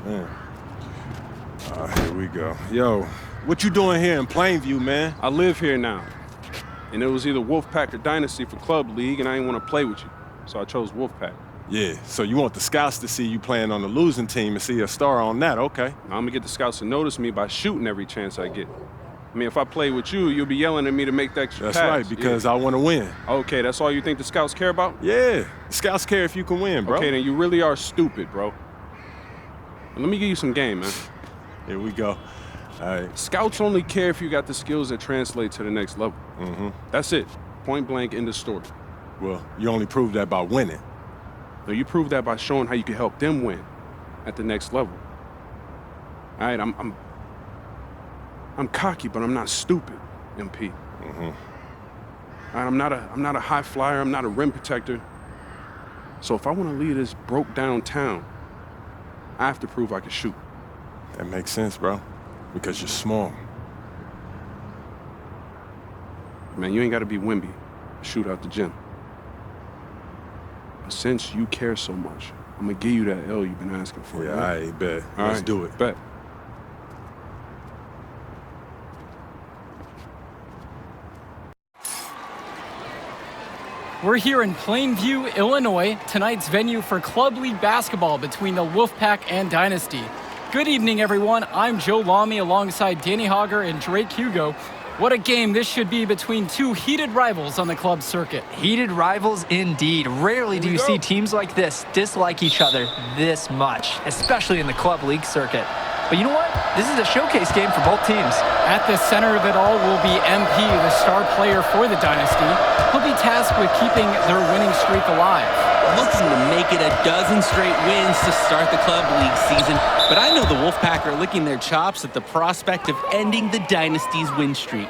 man. Here we go. Yo, what you doing here in Plainview, man? I live here now. And it was either Wolfpack or Dynasty for Club League, and I didn't want to play with you. So I chose Wolfpack. Yeah, so you want the scouts to see you playing on the losing team and see a star on that, okay. Now, I'm going to get the scouts to notice me by shooting every chance I get. I mean, if I play with you, you'll be yelling at me to make the extra pass. That's right, because I want to win. Okay, that's all you think the scouts care about? Yeah, the scouts care if you can win, bro. Okay, then you really are stupid, bro. Let me give you some game, man. Here we go. All right. Scouts only care if you got the skills that translate to the next level. That's it. Point blank, end of story. Well, you only prove that by winning. No, you prove that by showing how you can help them win at the next level. All right, I'm cocky, but I'm not stupid, MP. All right, I'm not a high flyer. I'm not a rim protector. So if I want to lead this broke down town, I have to prove I can shoot. That makes sense, bro. Because you're small. Man, you ain't got to be Wimby to shoot out the gym. But since you care so much, I'm going to give you that L you've been asking for. Yeah, right? I bet. All Let's right, do it. Bet. We're here in Plainview, Illinois, tonight's venue for Club League basketball between the Wolfpack and Dynasty. Good evening, everyone. I'm Joe Lamy alongside Danny Hogger and Drake Hugo. What a game this should be between two heated rivals on the club circuit. Heated rivals indeed. Rarely do you see teams like this dislike each other this much, especially in the club league circuit. But you know what? This is a showcase game for both teams. At the center of it all will be MP, the star player for the Dynasty. He'll be tasked with keeping their winning streak alive. Looking to make it a dozen straight wins to start the club league season. But I know the Wolfpack are licking their chops at the prospect of ending the Dynasty's win streak.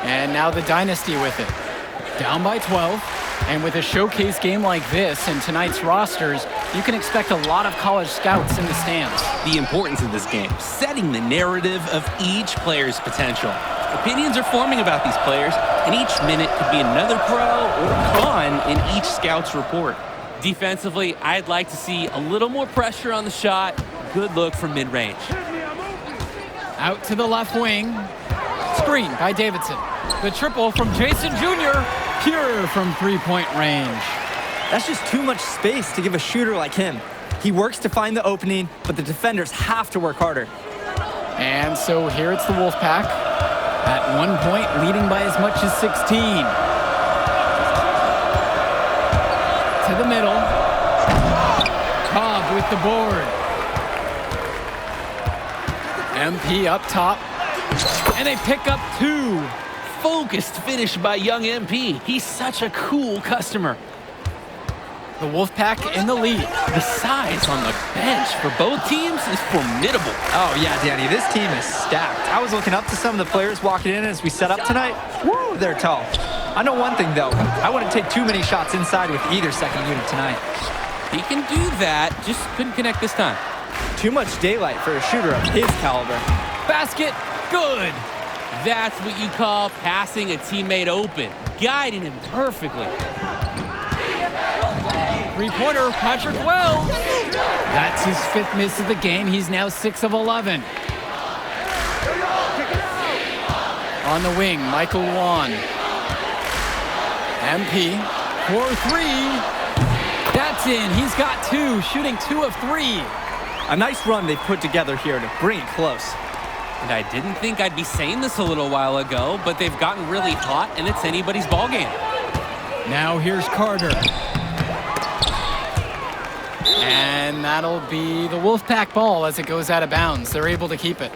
And now the Dynasty with it. Down by 12. And with a showcase game like this and tonight's rosters, you can expect a lot of college scouts in the stands. The importance of this game, setting the narrative of each player's potential. Opinions are forming about these players, and each minute could be another pro or con in each scout's report. Defensively, I'd like to see a little more pressure on the shot. Good look from mid-range. Out to the left wing. Screen by Davidson. The triple from Jason Jr. Pure from three-point range. That's just too much space to give a shooter like him. He works to find the opening, but the defenders have to work harder. And so here it's the Wolfpack. At one point, leading by as much as 16. To the middle. Cobb with the board. MP up top. And they pick up two. Focused finish by young MP. He's such a cool customer. The Wolfpack in the lead. The size on the bench for both teams is formidable. Oh, yeah, Danny, this team is stacked. I was looking up to some of the players walking in as we set up tonight. Woo, they're tall. I know one thing, though. I wouldn't take too many shots inside with either second unit tonight. He can do that, just couldn't connect this time. Too much daylight for a shooter of his caliber. Basket, good. That's what you call passing a teammate open, guiding him perfectly. Three-pointer, Patrick Wells. That's his fifth miss of the game. He's now 6 of 11. On the wing, Michael Wan. MP, 4-3. That's in. He's got two, shooting 2 of 3. A nice run they've put together here to bring it close. And I didn't think I'd be saying this a little while ago, but they've gotten really hot, and it's anybody's ball game. Now here's Carter. And that'll be the Wolfpack ball as it goes out of bounds. They're able to keep it.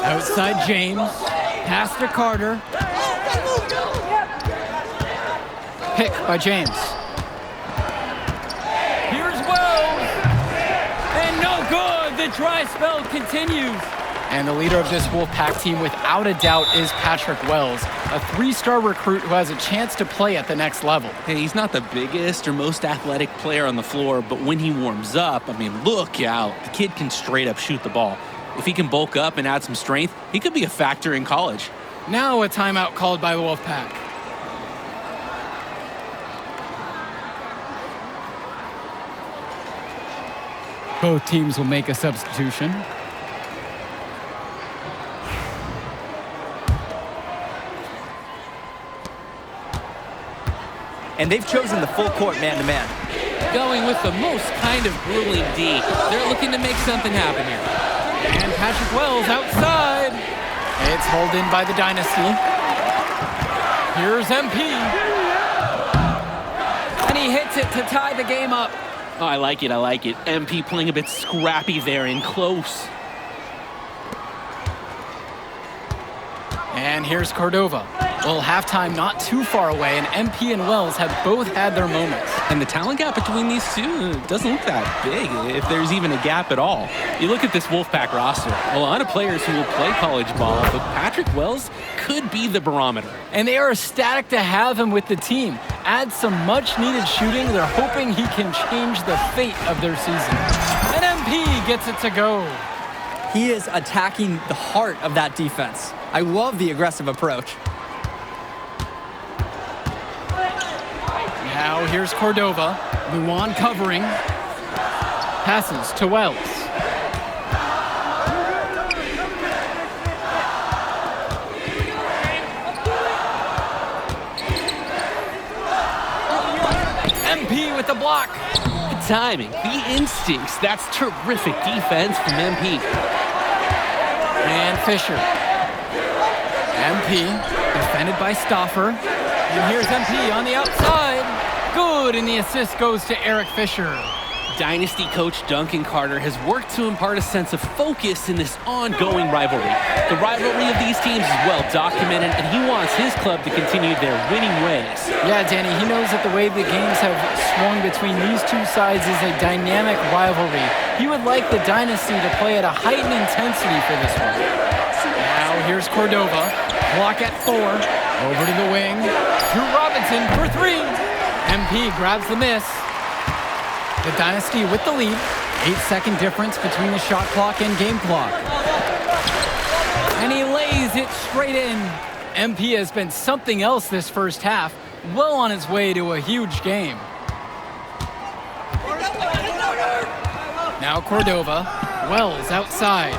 Outside James. Pass to Carter. Pick by James. Here's Wells. the dry spell continues. And the leader of this Wolfpack team, without a doubt, is Patrick Wells, a 3-star recruit who has a chance to play at the next level. Hey, he's not the biggest or most athletic player on the floor, but when he warms up, I mean, look out. The kid can straight up shoot the ball. If he can bulk up and add some strength, he could be a factor in college. Now a timeout called by the Wolfpack. Both teams will make a substitution. And they've chosen the full court man-to-man. Going with the most kind of grueling D. They're looking to make something happen here. And Patrick Wells outside. It's hauled in by the Dynasty. Here's MP. And he hits it to tie the game up. Oh, I like it. MP playing a bit scrappy there and close. And here's Cordova. Well, halftime not too far away, and MP and Wells have both had their moments. And the talent gap between these two doesn't look that big, if there's even a gap at all. You look at this Wolfpack roster, a lot of players who will play college ball, but Patrick Wells could be the barometer. And they are ecstatic to have him with the team. Add some much-needed shooting. They're hoping he can change the fate of their season. And MP gets it to go. He is attacking the heart of that defense. I love the aggressive approach. Now here's Cordova. Luan covering. Passes to Wells. MP with the block. The timing, the instincts, that's terrific defense from MP. And Fisher. MP defended by Stauffer. And here's MP on the outside. Good, and the assist goes to Eric Fisher. Dynasty coach Duncan Carter has worked to impart a sense of focus in this ongoing rivalry. The rivalry of these teams is well documented, and he wants his club to continue their winning ways. Yeah, Danny, he knows that the way the games have swung between these two sides is a dynamic rivalry. He would like the Dynasty to play at a heightened intensity for this one. Now here's Cordova. Block at 4. Over to the wing. Drew Robinson for 3. MP grabs the miss. The Dynasty with the lead. 8-second difference between the shot clock and game clock. And he lays it straight in. MP has been something else this first half. Well on his way to a huge game. Now Cordova. Wells outside.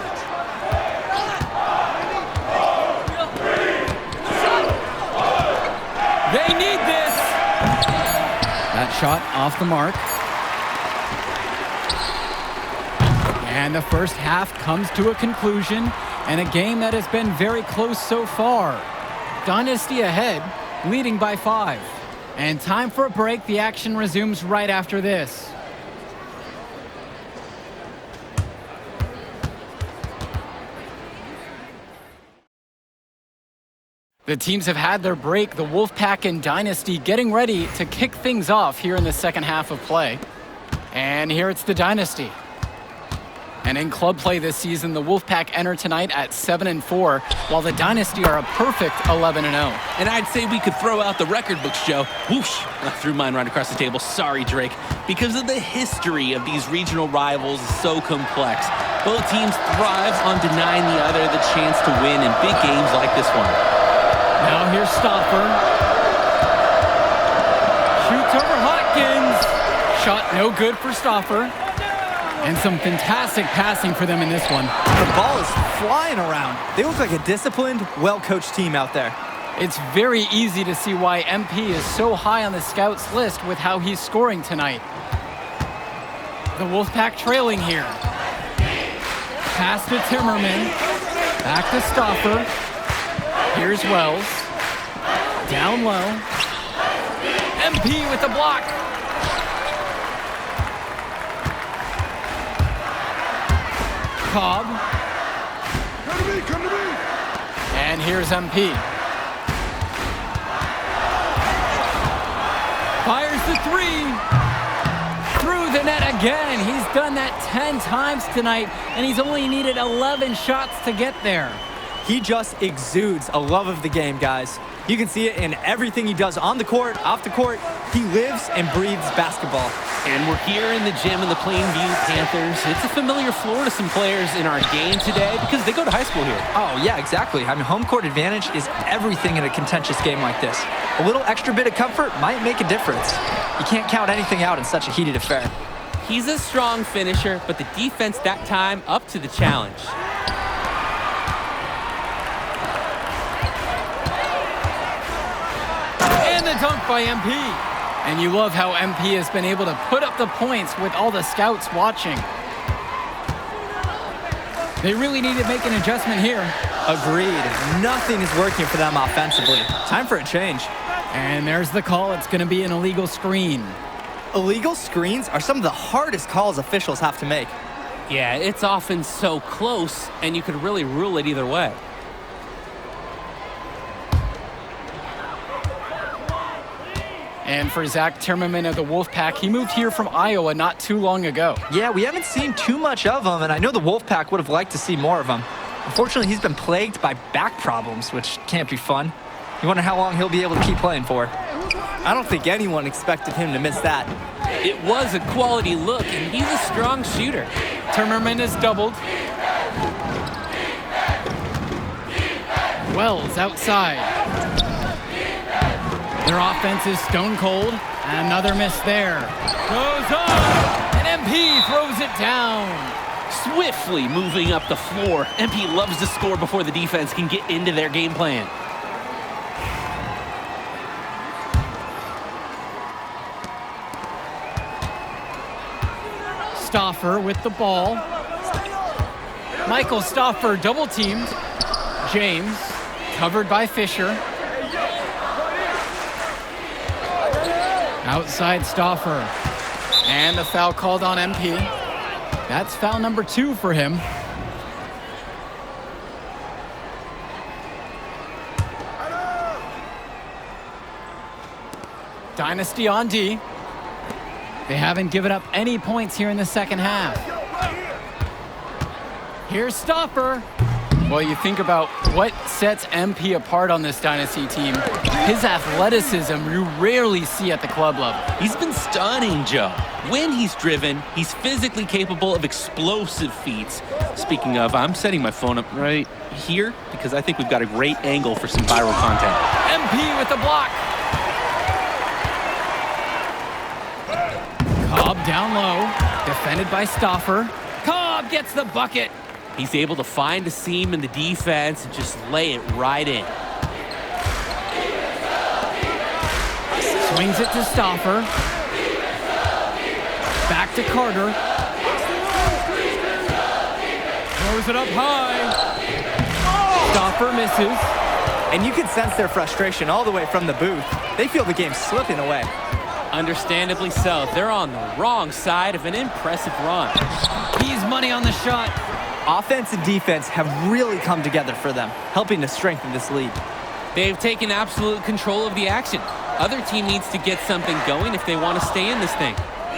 They need this. That shot off the mark. And the first half comes to a conclusion, and a game that has been very close so far. Dynasty ahead, leading by 5. And time for a break. The action resumes right after this. The teams have had their break, the Wolfpack and Dynasty getting ready to kick things off here in the second half of play. And here it's the Dynasty. And in club play this season, the Wolfpack enter tonight at 7-4, while the Dynasty are a perfect 11-0. And I'd say we could throw out the record books, Joe. Whoosh! I threw mine right across the table. Sorry, Drake. Because of the history of these regional rivals is so complex. Both teams thrive on denying the other the chance to win in big games like this one. Now here's Stauffer. Shoots over Hopkins. Shot no good for Stauffer. And some fantastic passing for them in this one. The ball is flying around. They look like a disciplined, well-coached team out there. It's very easy to see why MP is so high on the scouts list with how he's scoring tonight. The Wolfpack trailing here. Pass to Timmerman. Back to Stauffer. Here's Wells. Down low. MP with the block. Cobb. Come to me. And here's MP. Fires the 3. Through to net again. He's done that 10 times tonight, and he's only needed 11 shots to get there. He just exudes a love of the game, guys. You can see it in everything he does on the court, off the court. He lives and breathes basketball. And we're here in the gym of the Plainview Panthers. It's a familiar floor to some players in our game today because they go to high school here. Oh, yeah, exactly. I mean, home court advantage is everything in a contentious game like this. A little extra bit of comfort might make a difference. You can't count anything out in such a heated affair. He's a strong finisher, but the defense that time up to the challenge. And the dunk by MP. And you love how MP has been able to put up the points with all the scouts watching. They really need to make an adjustment here. Agreed. Nothing is working for them offensively. Time for a change. And there's the call. It's going to be an illegal screen. Illegal screens are some of the hardest calls officials have to make. Yeah, it's often so close, and you could really rule it either way. And for Zach Timmerman of the Wolfpack, he moved here from Iowa not too long ago. Yeah, we haven't seen too much of him, and I know the Wolfpack would have liked to see more of him. Unfortunately, he's been plagued by back problems, which can't be fun. You wonder how long he'll be able to keep playing for. I don't think anyone expected him to miss that. It was a quality look, and he's a strong shooter. Timmerman is doubled. Wells outside. Their offense is stone cold. Another miss there. Goes up, and MP throws it down. Swiftly moving up the floor. MP loves to score before the defense can get into their game plan. Stauffer with the ball. Michael Stauffer double teamed. James covered by Fisher. Outside Stauffer. And the foul called on MP. That's foul number 2 for him. Dynasty on D. They haven't given up any points here in the second half. Here's Stauffer. Well, you think about what sets MP apart on this Dynasty team. His athleticism you rarely see at the club level. He's been stunning, Joe. When he's driven, he's physically capable of explosive feats. Speaking of, I'm setting my phone up right here because I think we've got a great angle for some viral content. MP with the block. Cobb down low, defended by Stauffer. Cobb gets the bucket. He's able to find a seam in the defense and just lay it right in. Swings it to Stauffer. Back to Carter. Throws it up high. Stauffer misses. And you can sense their frustration all the way from the booth. They feel the game slipping away. Understandably so. They're on the wrong side of an impressive run. He's money on the shot. Offense and defense have really come together for them, helping to strengthen this lead. They've taken absolute control of the action. Other team needs to get something going if they want to stay in this thing.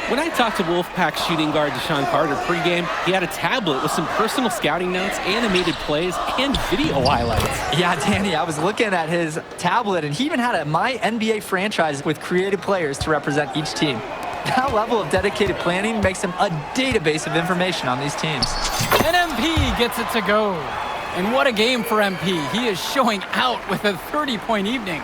When I talked to Wolfpack shooting guard Deshaun Carter pregame, he had a tablet with some personal scouting notes, animated plays, and video highlights. Yeah, Danny, I was looking at his tablet, and he even had a My NBA franchise with creative players to represent each team. That level of dedicated planning makes him a database of information on these teams. And MP gets it to go. And what a game for MP. He is showing out with a 30-point evening.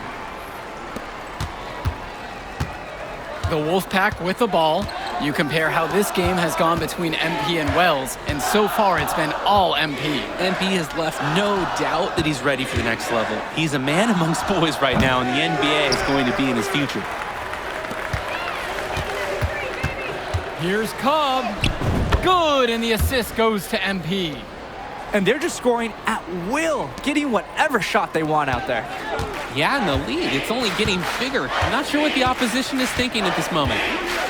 The Wolfpack with the ball. You compare how this game has gone between MP and Wells, and so far it's been all MP. MP has left no doubt that he's ready for the next level. He's a man amongst boys right now, and the NBA is going to be in his future. Here's Cobb. Good, and the assist goes to MP. And they're just scoring at will, getting whatever shot they want out there. Yeah, and the lead, it's only getting bigger. I'm not sure what the opposition is thinking at this moment.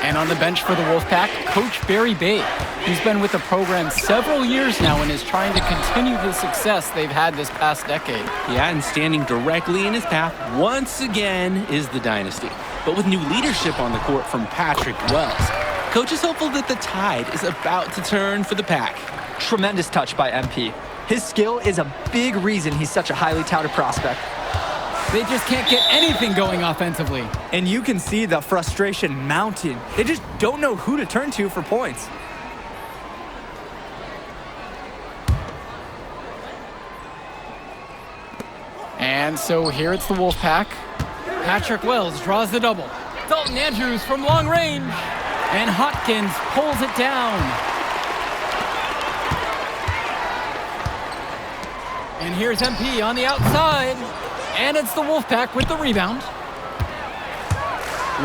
And on the bench for the Wolfpack, Coach Barry Bate. He's been with the program several years now and is trying to continue the success they've had this past decade. Yeah, and standing directly in his path once again is the Dynasty. But with new leadership on the court from Patrick Wells. Coach is hopeful that the tide is about to turn for the Pack. Tremendous touch by MP. His skill is a big reason he's such a highly touted prospect. They just can't get anything going offensively. And you can see the frustration mounting. They just don't know who to turn to for points. And so here it's the Wolfpack. Patrick Wells draws the double. Dalton Andrews from long range. And Hopkins pulls it down. And here's MP on the outside. And it's the Wolfpack with the rebound.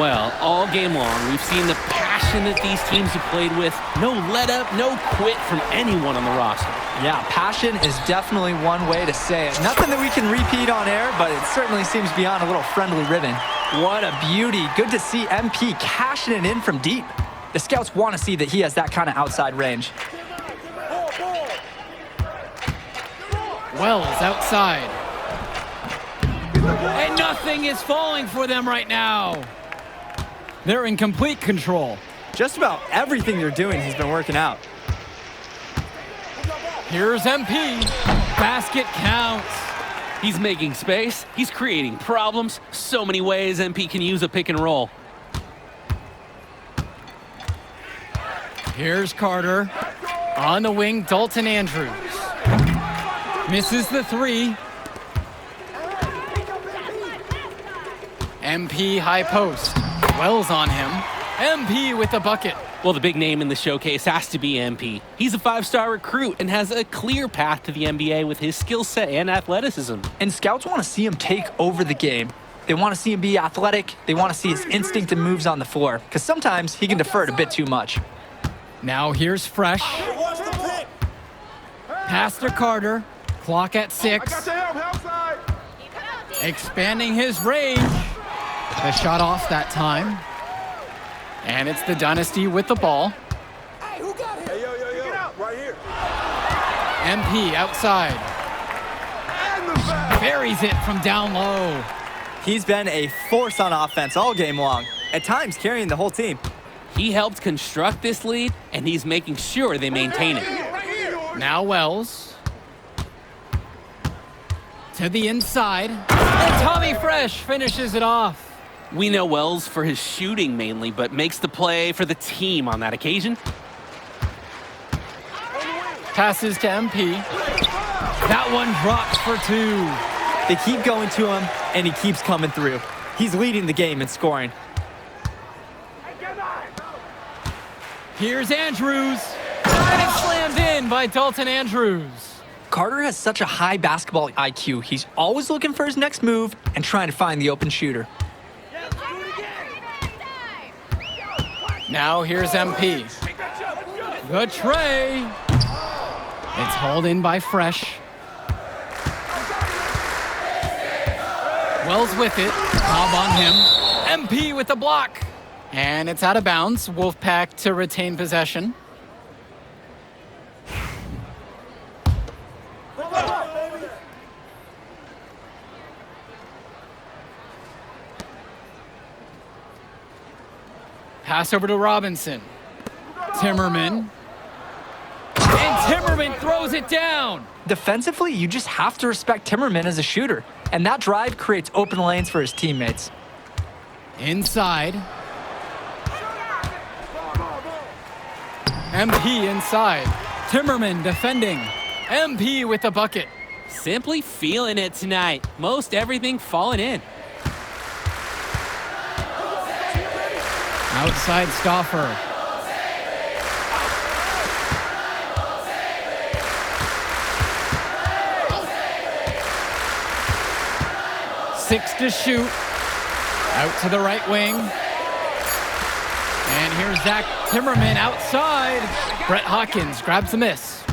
Well, all game long, we've seen the passion that these teams have played with. No let up, no quit from anyone on the roster. Yeah, passion is definitely one way to say it. Nothing that we can repeat on air, but it certainly seems beyond a little friendly ribbon. What a beauty. Good to see MP cashing it in from deep. The scouts want to see that he has that kind of outside range. Wells outside. And nothing is falling for them right now. They're in complete control. Just about everything they're doing has been working out. Here's MP. Basket counts. He's making space. He's creating problems. So many ways MP can use a pick and roll. Here's Carter. On the wing, Dalton Andrews. Misses the three. MP high post. Wells on him. MP with the bucket. Well, the big name in the showcase has to be MP. He's a 5-star recruit and has a clear path to the NBA with his skill set and athleticism. And scouts want to see him take over the game. They want to see him be athletic. They want to see his instinct and moves on the floor, because sometimes he can defer it a bit too much. Now here's Fresh. Pass to Carter. Clock at 6. Expanding his range. The shot off that time. And it's the Dynasty with the ball. Hey, who got it? Hey, yo, get out. Right here. MP outside. Buries it from down low. He's been a force on offense all game long, at times carrying the whole team. He helped construct this lead, and he's making sure they maintain it. Now Wells. To the inside. And Tommy Fresh finishes it off. We know Wells for his shooting mainly, but makes the play for the team on that occasion. Passes to MP. That one drops for 2. They keep going to him, and he keeps coming through. He's leading the game in scoring. Here's Andrews. And it's slammed in by Dalton Andrews. Carter has such a high basketball IQ. He's always looking for his next move and trying to find the open shooter. Now here's MP. The tray. It's hauled in by Fresh. Wells with it. Lob on him. MP with the block. And it's out of bounds. Wolfpack to retain possession. Pass over to Robinson. Timmerman. And Timmerman throws it down. Defensively, you just have to respect Timmerman as a shooter. And that drive creates open lanes for his teammates. Inside. MP inside. Timmerman defending. MP with the bucket. Simply feeling it tonight. Most everything falling in. Outside Stauffer. Six to shoot. Out to the right wing. And here's Zach Timmerman outside. Brett Hawkins grabs the miss.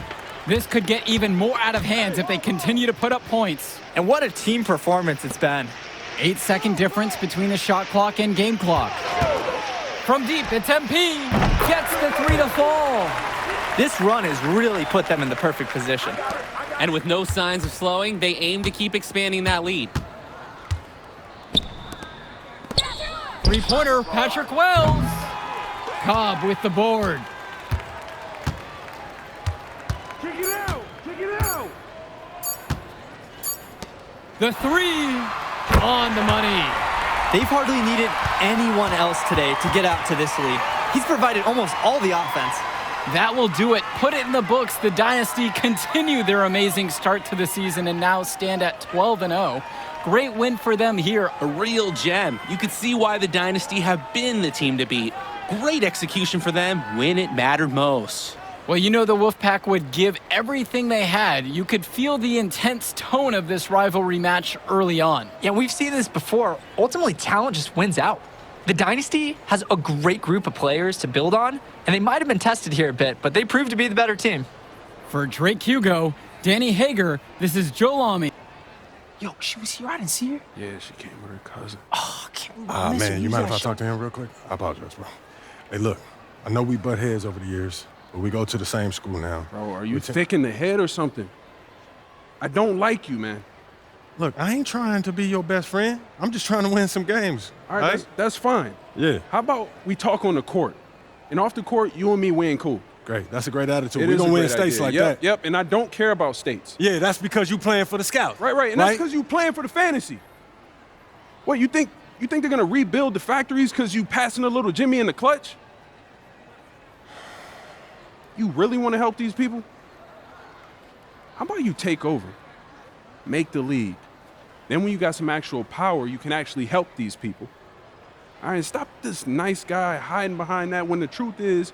This could get even more out of hands if they continue to put up points. And what a team performance it's been. 8-second difference between the shot clock and game clock. From deep, it's MP. Gets the 3 to fall. This run has really put them in the perfect position. And with no signs of slowing, they aim to keep expanding that lead. Three-pointer, Patrick Wells. Cobb with the board. Check it out! Check it out! The three on the money. They've hardly needed anyone else today to get out to this lead. He's provided almost all the offense. That will do it. Put it in the books. The Dynasty continue their amazing start to the season and now stand at 12-0. Great win for them here. A real gem. You could see why the Dynasty have been the team to beat. Great execution for them when it mattered most. Well, you know the Wolfpack would give everything they had. You could feel the intense tone of this rivalry match early on. Yeah, we've seen this before. Ultimately, talent just wins out. The Dynasty has a great group of players to build on, and they might have been tested here a bit, but they proved to be the better team. For Drake Hugo, Danny Hager, this is Joe Lamy. Yo, she was here. I didn't see her. Yeah, she came with her cousin. Oh, I can't believe Man, you mind if I talk to him real quick? I apologize, bro. Hey, look, I know we butt heads over the years, but we go to the same school now. Bro, are you thick in the head or something? I don't like you, man. Look, I ain't trying to be your best friend. I'm just trying to win some games. All right, that's fine. Yeah. How about we talk on the court? And off the court, you and me win cool. Great. That's a great attitude. It We is don't a win great states idea. like Yep, that. Yep, and I don't care about states. Yeah, that's because you playing for the Scouts. Right, and that's because you playing for the fantasy. What, you think they're gonna rebuild the factories because you passing a little Jimmy in the clutch? You really want to help these people? How about you take over, make the league? Then when you got some actual power, you can actually help these people. All right, stop this nice guy hiding behind that when the truth is,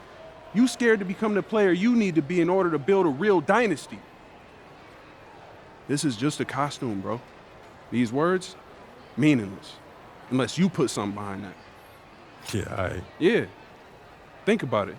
you scared to become the player you need to be in order to build a real dynasty. This is just a costume, bro. These words, meaningless, unless you put something behind that. Yeah, all right. Yeah, think about it.